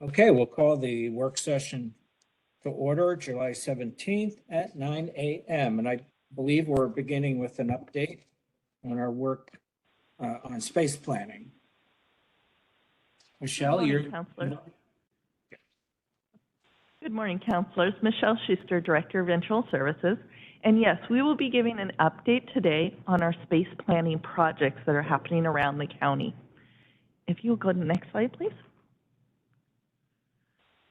Okay, we'll call the work session to order July 17th at 9 a.m. And I believe we're beginning with an update on our work on space planning. Michelle, you're. Counselors. Good morning, counselors. Michelle Schuster, Director of Internal Services. And yes, we will be giving an update today on our space planning projects that are happening around the county. If you'll go to the next slide, please.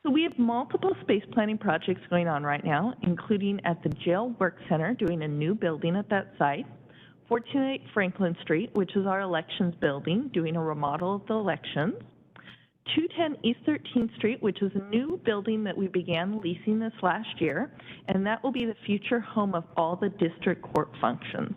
So we have multiple space planning projects going on right now, including at the Jail Work Center, doing a new building at that site, 1408 Franklin Street, which is our elections building, doing a remodel of the elections, 210 East 13th Street, which is a new building that we began leasing this last year, and that will be the future home of all the district court functions.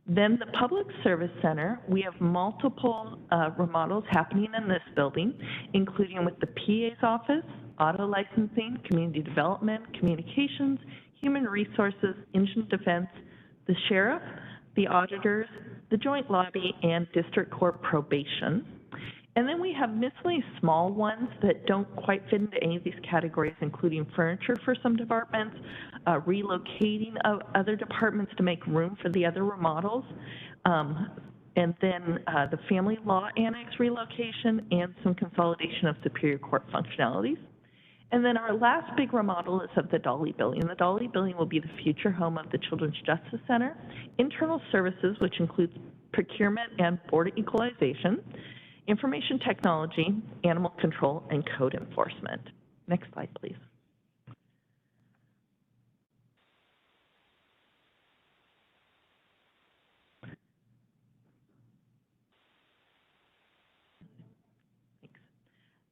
Then the Public Service Center, we have multiple remodels happening in this building, including with the PA's office, auto licensing, community development, communications, human resources, engine defense, the sheriff, the auditors, the joint lobby, and district court probation. And then we have miscellaneous small ones that don't quite fit into any of these categories, including furniture for some departments, relocating of other departments to make room for the other remodels, and then the family law annex relocation and some consolidation of Superior Court functionalities. And then our last big remodel is of the Dolly Building. The Dolly Building will be the future home of the Children's Justice Center, Internal Services, which includes procurement and board equalization, information technology, animal control, and code enforcement. Next slide, please.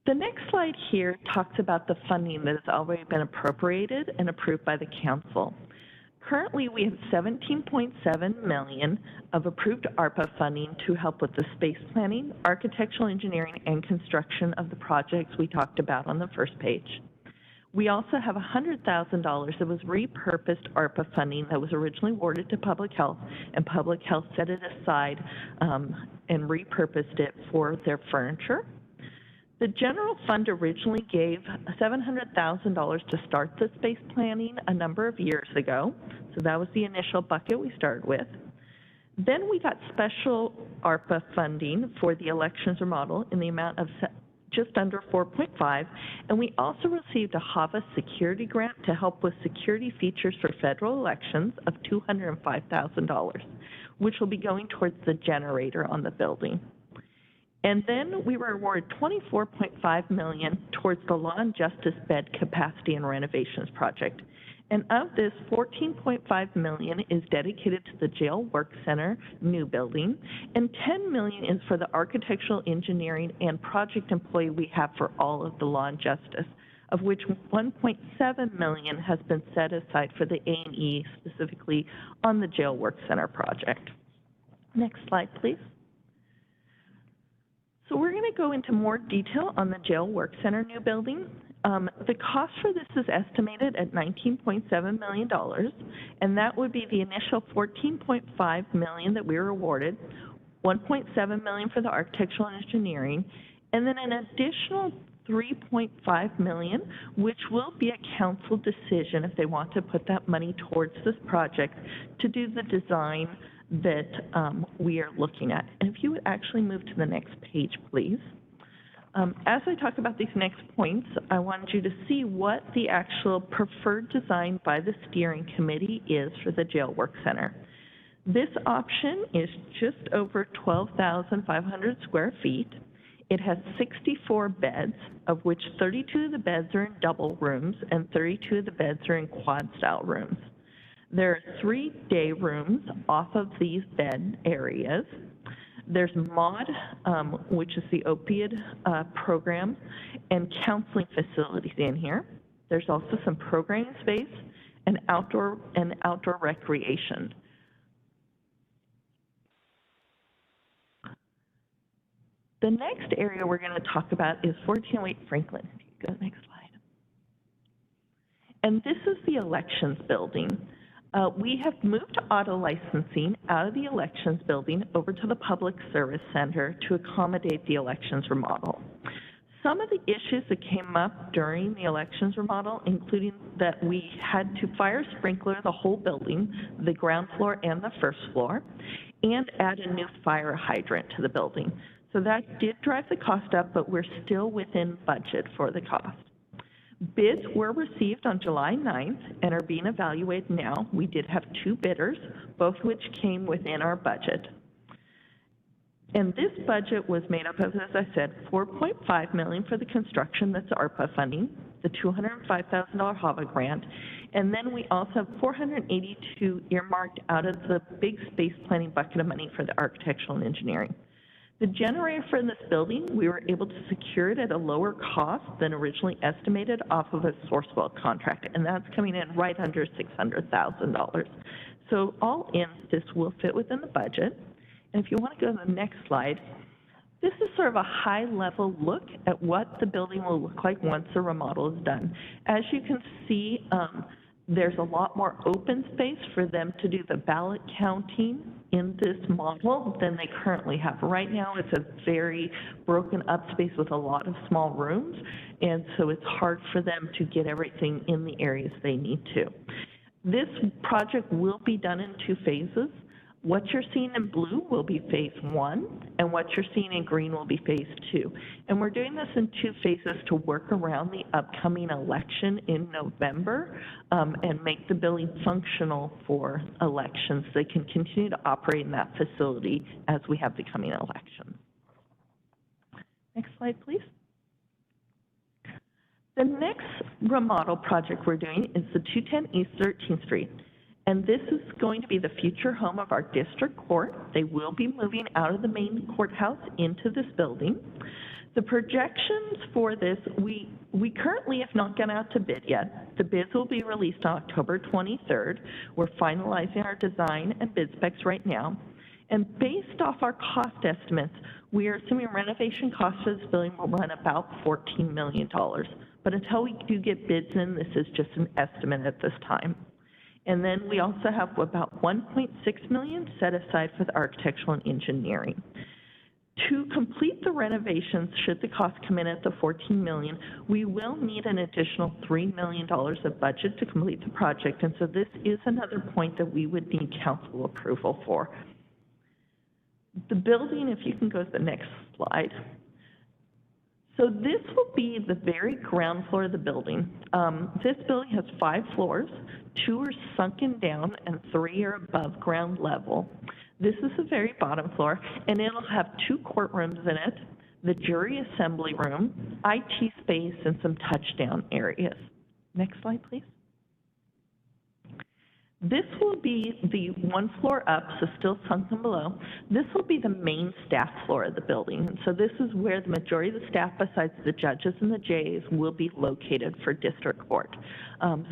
The next slide here talks about the funding that has already been appropriated and approved by the council. Currently, we have $17.7 million of approved ARPA funding to help with the space planning, architectural engineering, and construction of the projects we talked about on the first page. We also have $100,000 that was repurposed ARPA funding that was originally awarded to public health, and public health set it aside and repurposed it for their furniture. The general fund originally gave $700,000 to start the space planning a number of years ago. So that was the initial bucket we started with. Then we got special ARPA funding for the elections remodel in the amount of just under 4.5, and we also received a HAVA security grant to help with security features for federal elections of $205,000, which will be going towards the generator on the building. And then we were awarded $24.5 million towards the Law and Justice Bed Capacity and Renovations Project. And of this, $14.5 million is dedicated to the Jail Work Center new building, and $10 million is for the architectural engineering and project employee we have for all of the Law and Justice, of which $1.7 million has been set aside for the A&E, specifically on the Jail Work Center project. Next slide, please. So we're going to go into more detail on the Jail Work Center new building. The cost for this is estimated at $19.7 million, and that would be the initial $14.5 million that we were awarded, $1.7 million for the architectural engineering, and then an additional $3.5 million, which will be a council decision if they want to put that money towards this project to do the design that we are looking at. And if you would actually move to the next page, please. As I talk about these next points, I wanted you to see what the actual preferred design by the steering committee is for the Jail Work Center. This option is just over 12,500 square feet. It has 64 beds, of which 32 of the beds are in double rooms and 32 of the beds are in quad-style rooms. There are 3 day rooms off of these bed areas. There's MAUD, which is the opioid program, and counseling facilities in here. There's also some programming space and outdoor recreation. The next area we're going to talk about is 1408 Franklin. If you go to the next slide. And this is the elections building. We have moved auto licensing out of the elections building over to the Public Service Center to accommodate the elections remodel. Some of the issues that came up during the elections remodel, including that we had to fire sprinkler the whole building, the ground floor and the first floor, and add a new fire hydrant to the building. So that did drive the cost up, but we're still within budget for the cost. Bids were received on July 9th and are being evaluated now. We did have 2 bidders, both which came within our budget. And this budget was made up of, as I said, $4.5 million for the construction, that's ARPA funding, the $205,000 HAVA grant, and then we also have $482 earmarked out of the big space planning bucket of money for the architectural and engineering. The generator for this building, we were able to secure it at a lower cost than originally estimated off of a Sourcewell contract, and that's coming in right under $600,000. So all in, this will fit within the budget. And if you want to go to the next slide, this is sort of a high-level look at what the building will look like once the remodel is done. As you can see, there's a lot more open space for them to do the ballot counting in this model than they currently have. Right now, it's a very broken up space with a lot of small rooms, and so it's hard for them to get everything in the areas they need to. This project will be done in 2 phases. What you're seeing in blue will be phase 1, and what you're seeing in green will be phase 2. And we're doing this in 2 phases to work around the upcoming election in November and make the building functional for elections. They can continue to operate in that facility as we have the coming election. Next slide, please. The next remodel project we're doing is the 210 East 13th Street. And this is going to be the future home of our district court. They will be moving out of the main courthouse into this building. The projections for this, we currently have not gone out to bid yet. The bids will be released on October 23rd. We're finalizing our design and bid specs right now. And based off our cost estimates, we are assuming renovation costs for this building will run about $14 million. But until we do get bids in, this is just an estimate at this time. And then we also have about $1.6 million set aside for the architectural and engineering. To complete the renovations, should the cost come in at the $14 million, we will need an additional $3 million of budget to complete the project. And so this is another point that we would need council approval for. The building, if you can go to the next slide. So this will be the very ground floor of the building. This building has 5 floors, 2 are sunken down and 3 are above ground level. This is the very bottom floor, and it'll have 2 courtrooms in it, the jury assembly room, IT space, and some touchdown areas. Next slide, please. This will be the 1 floor up, so still sunken below. This will be the main staff floor of the building. And so this is where the majority of the staff, besides the judges and the JAs, will be located for district court.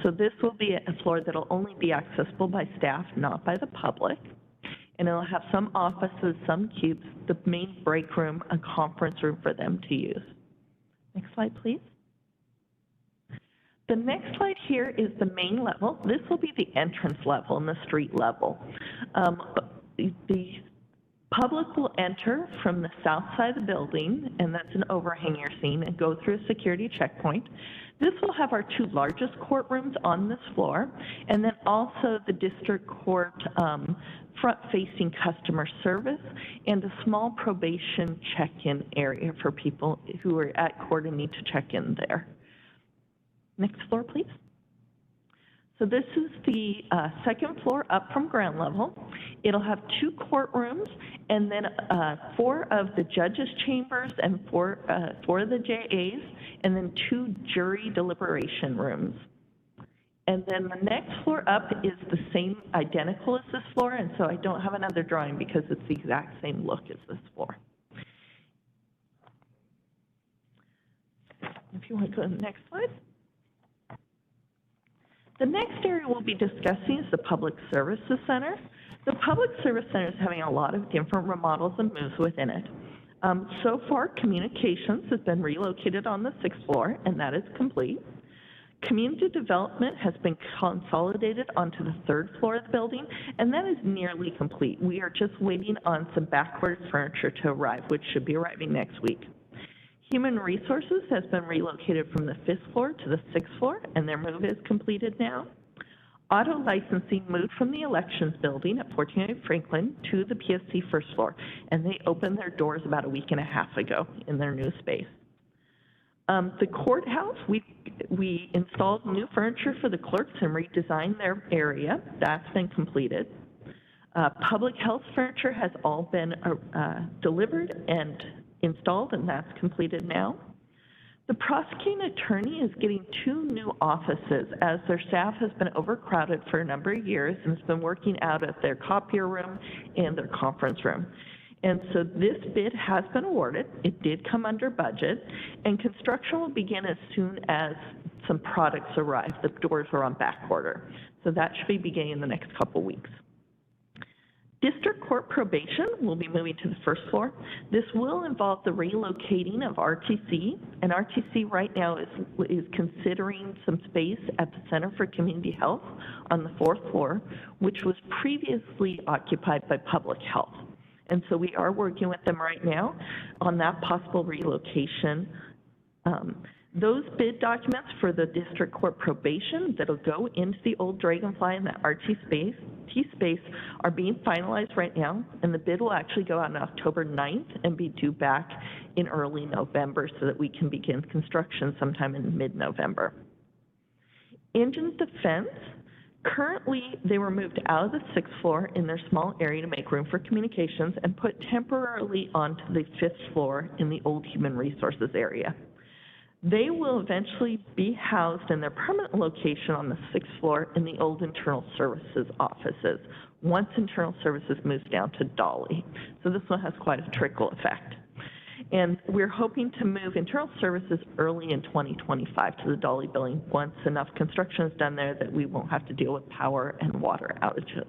So this will be a floor that will only be accessible by staff, not by the public. And it'll have some offices, some cubes, the main break room, a conference room for them to use. Next slide, please. The next slide here is the main level. This will be the entrance level and the street level. The public will enter from the south side of the building, and that's an overhang you're seeing, and go through a security checkpoint. This will have our 2 largest courtrooms on this floor, and then also the district court front-facing customer service and a small probation check-in area for people who are at court and need to check in there. Next floor, please. So this is the 2nd floor up from ground level. It'll have 2 courtrooms and then 4 of the judges' chambers and 4 of the JAs, and then 2 jury deliberation rooms. And then the next floor up is the same, identical as this floor, and so I don't have another drawing because it's the exact same look as this floor. If you want to go to the next slide. The next area we'll be discussing is the Public Services Center. The Public Service Center is having a lot of different remodels and moves within it. So far, communications has been relocated on the 6th floor, and that is complete. Community development has been consolidated onto the 3rd floor of the building, and that is nearly complete. We are just waiting on some backward furniture to arrive, which should be arriving next week. Human Resources has been relocated from the 5th floor to the 6th floor, and their move is completed now. Auto licensing moved from the elections building at 1400 Franklin to the PSC 1st floor, and they opened their doors about a week and a half ago in their new space. The courthouse, we installed new furniture for the clerks and redesigned their area. That's been completed. Public health furniture has all been delivered and installed, and that's completed now. The prosecuting attorney is getting 2 new offices as their staff has been overcrowded for a number of years and has been working out of their copier room and their conference room. And so this bid has been awarded. It did come under budget, and construction will begin as soon as some products arrive. The doors are on back order. So that should be beginning in the next couple weeks. District Court Probation will be moving to the 1st floor. This will involve the relocating of RTC, and RTC right now is considering some space at the Center for Community Health on the 4th floor, which was previously occupied by Public Health. And so we are working with them right now on that possible relocation. Those bid documents for the District Court Probation that'll go into the old Dragonfly and the RT space are being finalized right now, and the bid will actually go out on October 9th and be due back in early November so that we can begin construction sometime in mid-November. Engine Defense, currently they were moved out of the 6th floor in their small area to make room for communications and put temporarily onto the 5th floor in the old Human Resources area. They will eventually be housed in their permanent location on the 6th floor in the old Internal Services offices once Internal Services moves down to Dolly. So this one has quite a trickle effect. And we're hoping to move Internal Services early in 2025 to the Dolly building once enough construction is done there that we won't have to deal with power and water outages.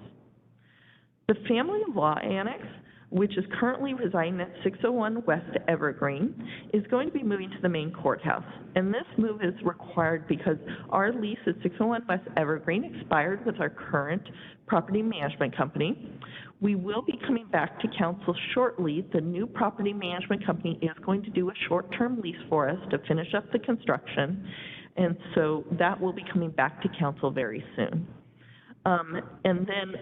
The Family Law Annex, which is currently residing at 601 West Evergreen, is going to be moving to the main courthouse. And this move is required because our lease at 601 West Evergreen expired with our current property management company. We will be coming back to council shortly. The new property management company is going to do a short-term lease for us to finish up the construction. And so that will be coming back to council very soon. And then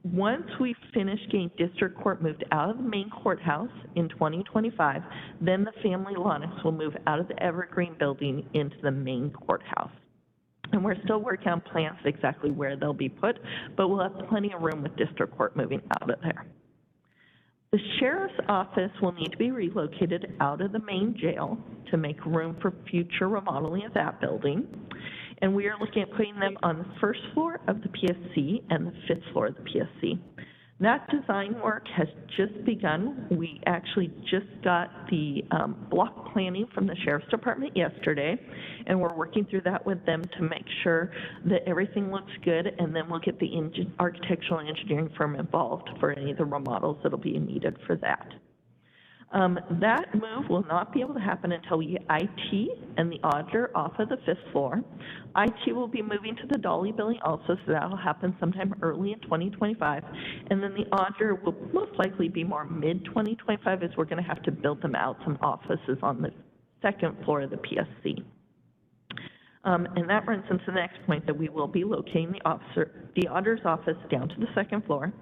once we finish getting District Court moved out of the main courthouse in 2025, then the Family Law Annex will move out of the Evergreen building into the main courthouse. And we're still working on plans exactly where they'll be put, but we'll have plenty of room with District Court moving out of there. The Sheriff's Office will need to be relocated out of the main jail to make room for future remodeling of that building. And we are looking at putting them on the 1st floor of the PSC and the 5th floor of the PSC. That design work has just begun. We actually just got the block planning from the Sheriff's Department yesterday, and we're working through that with them to make sure that everything looks good, and then we'll get the architectural and engineering firm involved for any of the remodels that'll be needed for that. That move will not be able to happen until we get IT and the auditor off of the 5th floor. IT will be moving to the Dolly building also, so that will happen sometime early in 2025. And then the auditor will most likely be more mid-2025 as we're going to have to build them out some offices on the 2nd floor of the PSC. And that runs into the next point that we will be locating the auditor's office down to the 2nd floor.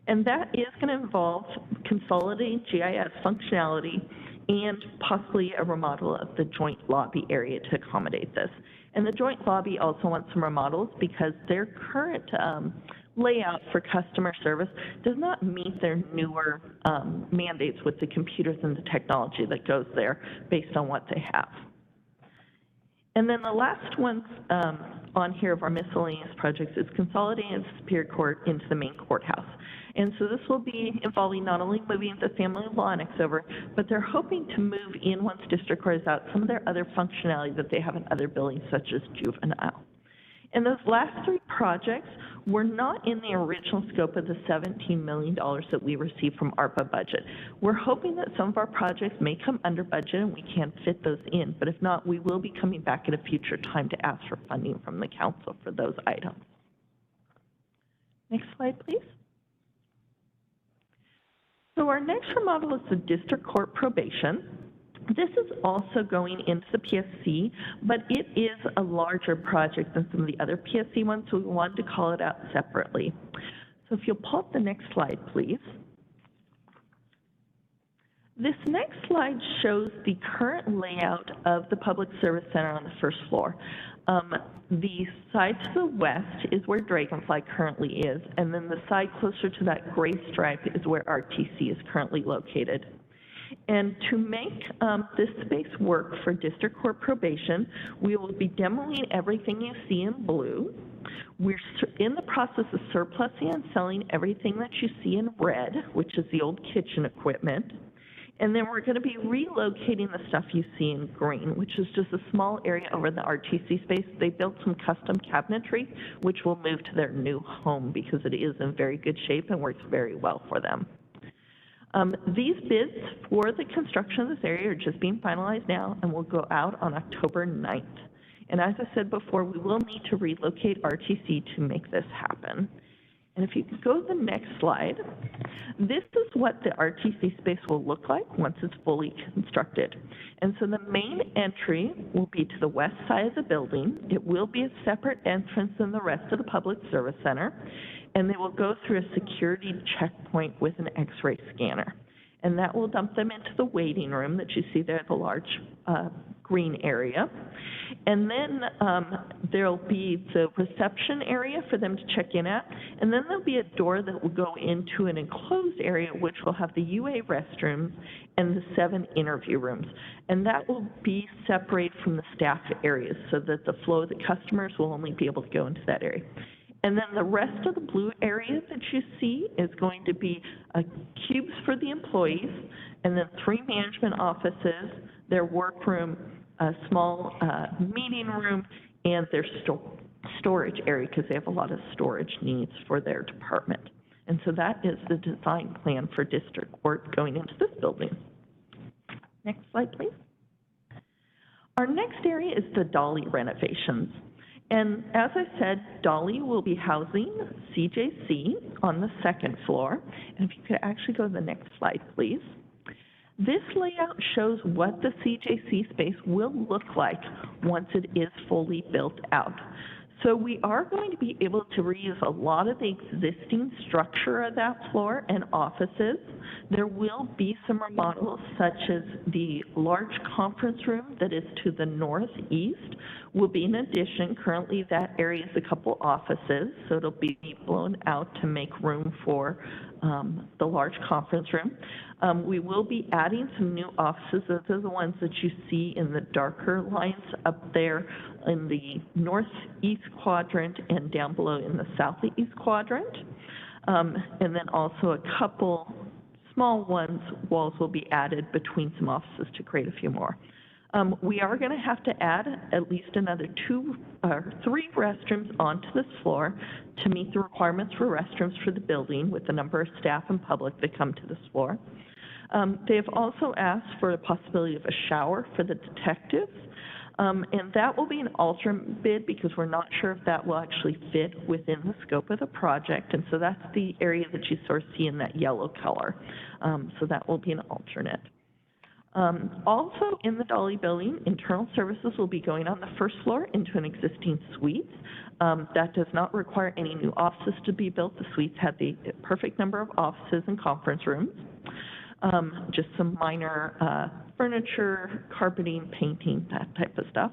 And that is going to involve consolidating GIS functionality and possibly a remodel of the joint lobby area to accommodate this. And the joint lobby also wants some remodels because their current layout for customer service does not meet their newer mandates with the computers and the technology that goes there based on what they have. And then the last one on here of our miscellaneous projects is consolidating the Superior Court into the main courthouse. And so this will be involving not only moving the Family Law Annex over, but they're hoping to move in once District Court is out some of their other functionality that they have in other buildings, such as juvenile. And those last 3 projects were not in the original scope of the $17 million that we received from ARPA budget. We're hoping that some of our projects may come under budget and we can fit those in, but if not, we will be coming back at a future time to ask for funding from the council for those items. Next slide, please. So our next remodel is the District Court Probation. This is also going into the PSC, but it is a larger project than some of the other PSC ones, so we wanted to call it out separately. So if you'll pull up the next slide, please. This next slide shows the current layout of the Public Service Center on the first floor. The side to the west is where Dragonfly currently is, and then the side closer to that gray stripe is where RTC is currently located. And to make this space work for District Court Probation, we will be demoing everything you see in blue. We're in the process of surplusing and selling everything that you see in red, which is the old kitchen equipment. And then we're going to be relocating the stuff you see in green, which is just a small area over the RTC space. They built some custom cabinetry, which will move to their new home because it is in very good shape and works very well for them. These bids for the construction of this area are just being finalized now and will go out on October 9th. And as I said before, we will need to relocate RTC to make this happen. And if you could go to the next slide, this is what the RTC space will look like once it's fully constructed. And so the main entry will be to the west side of the building. It will be a separate entrance than the rest of the Public Service Center, and they will go through a security checkpoint with an X-ray scanner. And that will dump them into the waiting room that you see there, the large green area. And then there'll be the reception area for them to check in at, and then there'll be a door that will go into an enclosed area which will have the UA restrooms and the 7 interview rooms. And that will be separated from the staff areas so that the flow of the customers will only be able to go into that area. And then the rest of the blue area that you see is going to be cubes for the employees, and then 3 management offices, their workroom, a small meeting room, and their storage area, because they have a lot of storage needs for their department. And so that is the design plan for District Court going into this building. Next slide, please. Our next area is the Dolly renovations. And as I said, Dolly will be housing CJC on the 2nd floor. And if you could actually go to the next slide, please. This layout shows what the CJC space will look like once it is fully built out. So we are going to be able to reuse a lot of the existing structure of that floor and offices. There will be some remodels, such as the large conference room that is to the northeast will be an addition. Currently, that area is a couple offices, so it'll be blown out to make room for the large conference room. We will be adding some new offices. Those are the ones that you see in the darker lines up there in the northeast quadrant and down below in the southeast quadrant. And then also a couple small walls will be added between some offices to create a few more. We are going to have to add at least another 2 or 3 restrooms onto this floor to meet the requirements for restrooms for the building with the number of staff and public that come to this floor. They have also asked for the possibility of a shower for the detectives, and that will be an alternate bid because we're not sure if that will actually fit within the scope of the project, and so that's the area that you sort of see in that yellow color. So that will be an alternate. Also in the Dolly building, internal services will be going on the first floor into an existing suite. That does not require any new offices to be built. The suites have the perfect number of offices and conference rooms. Just some minor furniture, carpeting, painting, that type of stuff.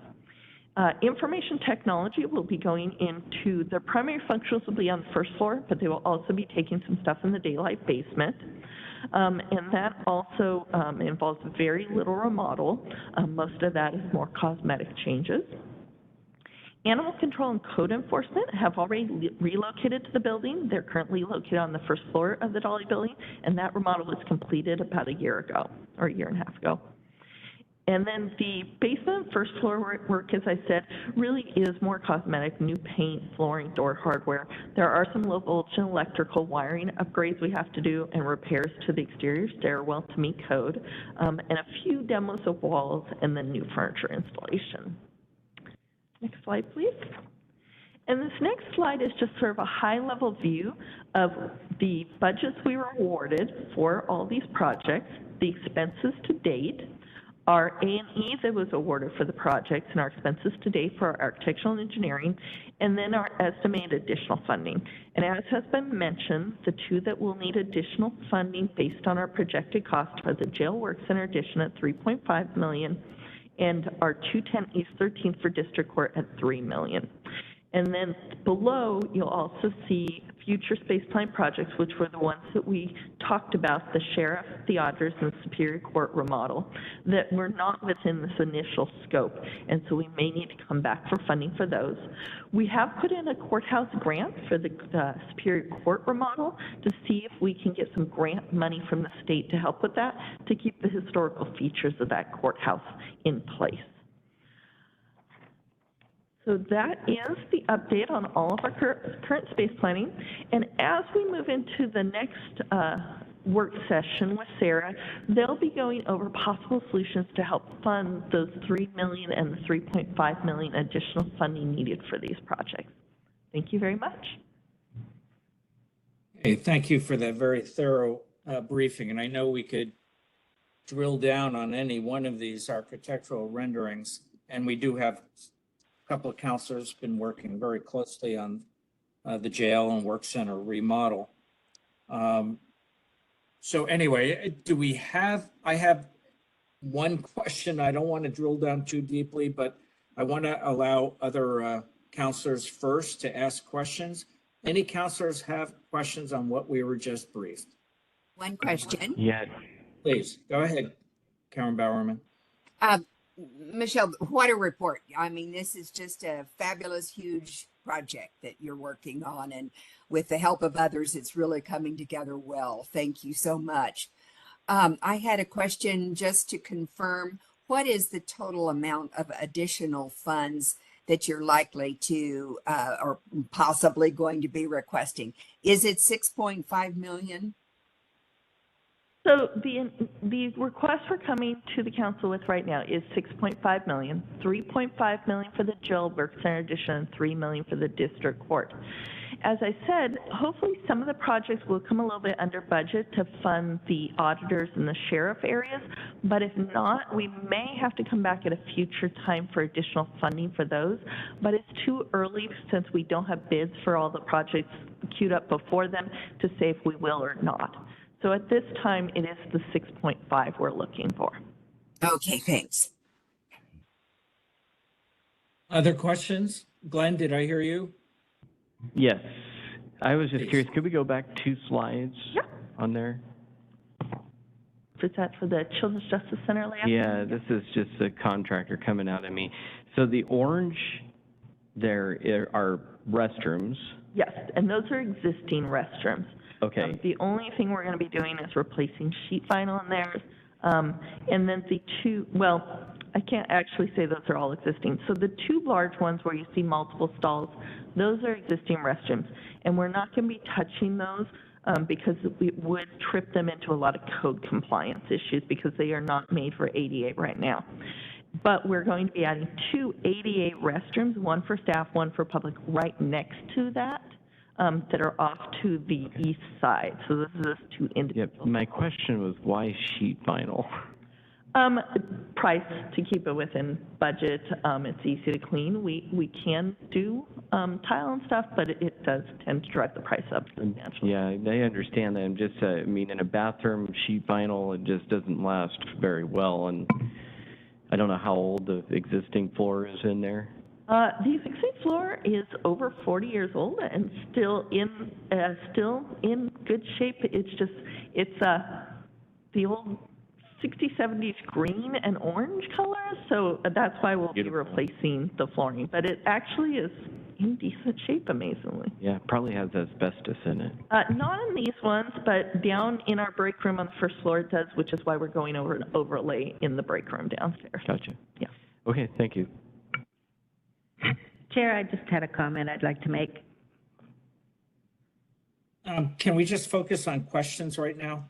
Information technology will be going into, their primary functions will be on the first floor, but they will also be taking some stuff in the daylight basement. And that also involves very little remodel. Most of that is more cosmetic changes. Animal control and code enforcement have already relocated to the building. They're currently located on the first floor of the Dolly building, and that remodel was completed about a year ago, or a year and a half ago. And then the basement and first floor work, as I said, really is more cosmetic, new paint, flooring, door hardware. There are some low voltage and electrical wiring upgrades we have to do and repairs to the exterior stairwell to meet code, and a few demos of walls and then new furniture installation. Next slide, please. And this next slide is just sort of a high-level view of the budgets we were awarded for all these projects, the expenses to date, our A&E that was awarded for the projects and our expenses to date for our architectural and engineering, and then our estimated additional funding. And as has been mentioned, the two that will need additional funding based on our projected cost are the Jail Work Center addition at $3.5 million and our 210 East 13th for District Court at $3 million. And then below, you'll also see future space plan projects, which were the ones that we talked about, the sheriff, the auditors, and the Superior Court remodel, that were not within this initial scope. And so we may need to come back for funding for those. We have put in a courthouse grant for the Superior Court remodel to see if we can get some grant money from the state to help with that, to keep the historical features of that courthouse in place. So that is the update on all of our current space planning. And as we move into the next work session with Sarah, they'll be going over possible solutions to help fund those $3 million and the $3.5 million additional funding needed for these projects. Thank you very much. Hey, thank you for that very thorough briefing. And I know we could drill down on any one of these architectural renderings, and we do have couple of counselors been working very closely on the jail and work center remodel. So anyway, I have one question. I don't want to drill down too deeply, but I want to allow other counselors first to ask questions. Any counselors have questions on what we were just briefed? One question. Yeah. Please, go ahead, Karen Bowerman. Michelle, what a report. I mean, this is just a fabulous, huge project that you're working on. And with the help of others, it's really coming together well. Thank you so much. I had a question just to confirm, what is the total amount of additional funds that you're likely to or possibly going to be requesting? Is it 6.5 million? So the request we're coming to the council with right now is 6.5 million, 3.5 million for the Jail Work Center addition, and 3 million for the district court. As I said, hopefully some of the projects will come a little bit under budget to fund the auditors and the sheriff areas, but if not, we may have to come back at a future time for additional funding for those. But it's too early, since we don't have bids for all the projects queued up before them, to say if we will or not. So at this time, it is the 6.5 we're looking for. Okay, thanks. Other questions? Glenn, did I hear you? Yes. I was just Please. curious, could we go back 2 slides on there? Is that for the Children's Justice Center layout? Yeah, this is just a contractor coming out at me. So the orange there are restrooms. Yes, and those are existing restrooms. Okay. The only thing we're going to be doing is replacing sheet vinyl in there. And then the two, well, I can't actually say those are all existing. So the 2 large ones where you see multiple stalls, those are existing restrooms. And we're not going to be touching those because we would trip them into a lot of code compliance issues, because they are not made for ADA right now. But we're going to be adding 2 ADA restrooms, one for staff, one for public, right next to that. That are off to the east side. So this is 2 individual. Yep. My question was, why sheet vinyl? Price, to keep it within budget. It's easy to clean. We can do tile and stuff, but it does tend to drive the price up substantially. Yeah, I understand that. I'm just, I mean, in a bathroom, sheet vinyl, it just doesn't last very well. And I don't know how old the existing floor is in there. The existing floor is over 40 years old and still in good shape. It's the old 60s, 70s green and orange color, so that's why we'll be replacing the flooring. But it actually is in decent shape, amazingly. Yeah, probably has asbestos in it. Not in these ones, but down in our break room on the first floor it does, which is why we're going over an overlay in the break room downstairs. Gotcha. Yeah. Okay, thank you. Chair, I just had a comment I'd like to make. Can we just focus on questions right now?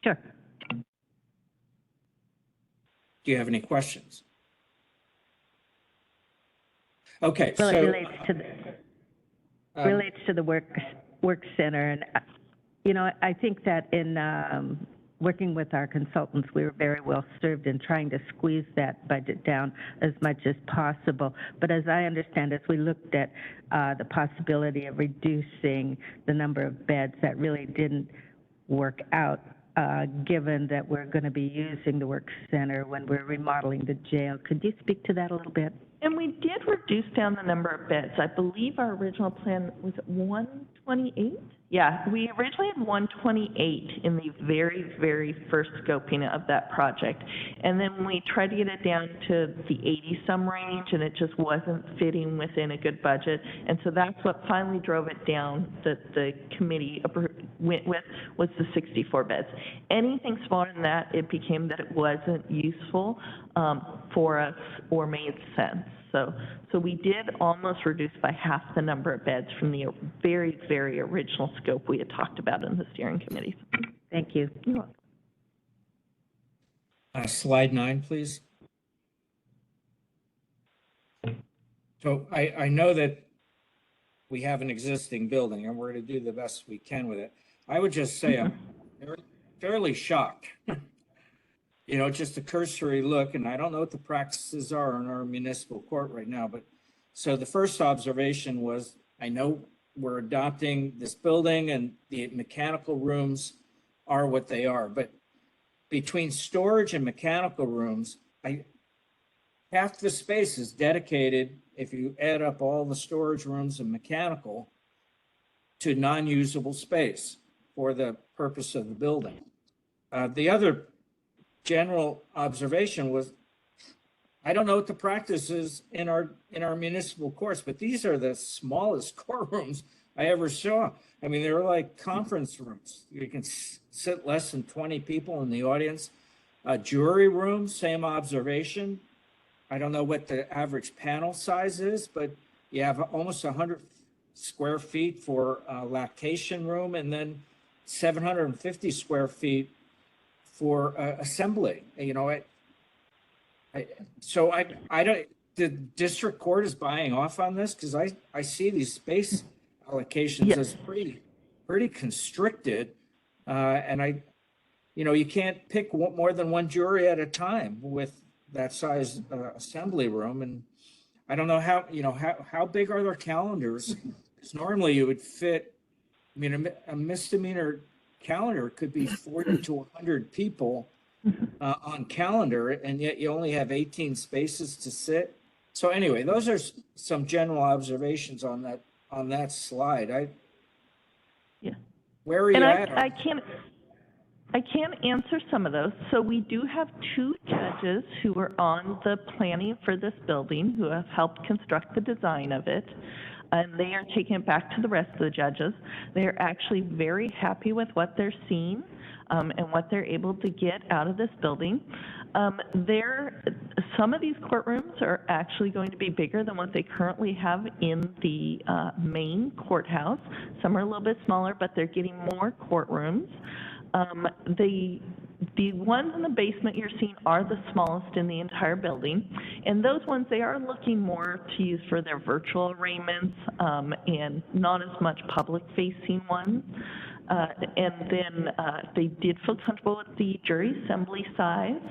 Sure. Do you have any questions? Okay, Well, so it relates to the work center, and you know, I think that in working with our consultants, we were very well served in trying to squeeze that budget down as much as possible. But as I understand, as we looked at the possibility of reducing the number of beds, that really didn't work out, given that we're going to be using the work center when we're remodeling the jail. Could you speak to that a little bit? And we did reduce down the number of beds. I believe our original plan was 128? Yeah, we originally had 128 in the very, very first scoping of that project. And then we tried to get it down to the 80-some range, and it just wasn't fitting within a good budget. And so that's what finally drove it down, that the committee went with, was the 64 beds. Anything smaller than that, it became that it wasn't useful for us or made sense. So we did almost reduce by half the number of beds from the very, very original scope we had talked about in the steering committee. Thank you. You're welcome. Slide 9, please. So I know that we have an existing building and we're going to do the best we can with it. I would just say I'm fairly shocked. You know, just a cursory look, and I don't know what the practices are in our municipal court right now, but so the first observation was, I know we're adopting this building and the mechanical rooms are what they are, but between storage and mechanical rooms, half the space is dedicated, if you add up all the storage rooms and mechanical, to non-usable space for the purpose of the building. The other general observation was, I don't know what the practice is in our municipal courts, but these are the smallest courtrooms I ever saw. I mean, they're like conference rooms. You can sit less than 20 people in the audience. Jury room, same observation. I don't know what the average panel size is, but you have almost 100 square feet for a lactation room, and then 750 square feet for assembly. You know, so I don't, the district court is buying off on this, because I see these space allocations Yes. as pretty constricted, and you know, you can't pick more than one jury at a time with that size assembly room. And I don't know how big are their calendars? Because normally you would fit, I mean, a misdemeanor calendar could be 40 to 100 people on calendar, and yet you only have 18 spaces to sit. So anyway, those are some general observations on that slide. Yeah. Where are you And at? I can answer some of those. So we do have 2 judges who are on the planning for this building who have helped construct the design of it. And they are taking it back to the rest of the judges. They're actually very happy with what they're seeing and what they're able to get out of this building. Some of these courtrooms are actually going to be bigger than what they currently have in the main courthouse. Some are a little bit smaller, but they're getting more courtrooms. The ones in the basement you're seeing are the smallest in the entire building. And those ones, they are looking more to use for their virtual arraignments and not as much public-facing ones. And then they did feel comfortable with the jury assembly size.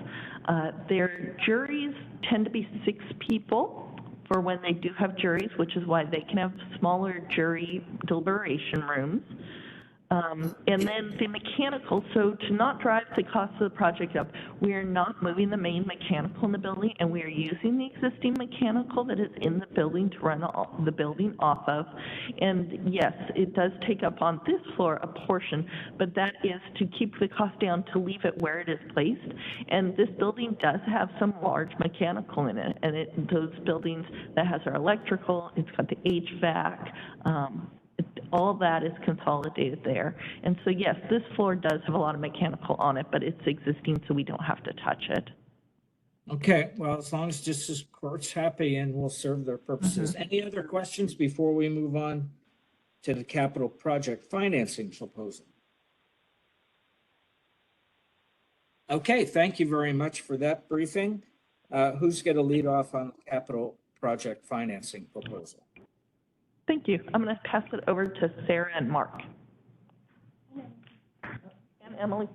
Their juries tend to be 6 people for when they do have juries, which is why they can have smaller jury deliberation rooms. And then the mechanical, so to not drive the cost of the project up, we are not moving the main mechanical in the building, and we are using the existing mechanical that is in the building to run the building off of. And yes, it does take up on this floor a portion, but that is to keep the cost down, to leave it where it is placed. And this building does have some large mechanical in it, and those buildings that has our electrical, it's got the HVAC, all of that is consolidated there. And so yes, this floor does have a lot of mechanical on it, but it's existing, so we don't have to touch it. Okay, well, as long as Justice Court's happy and will serve their purposes. Any other questions before we move on to the capital project financing proposal? Okay, thank you very much for that briefing. Who's going to lead off on the capital project financing proposal? Thank you. I'm going to pass it over to Sarah and Mark. And Emily.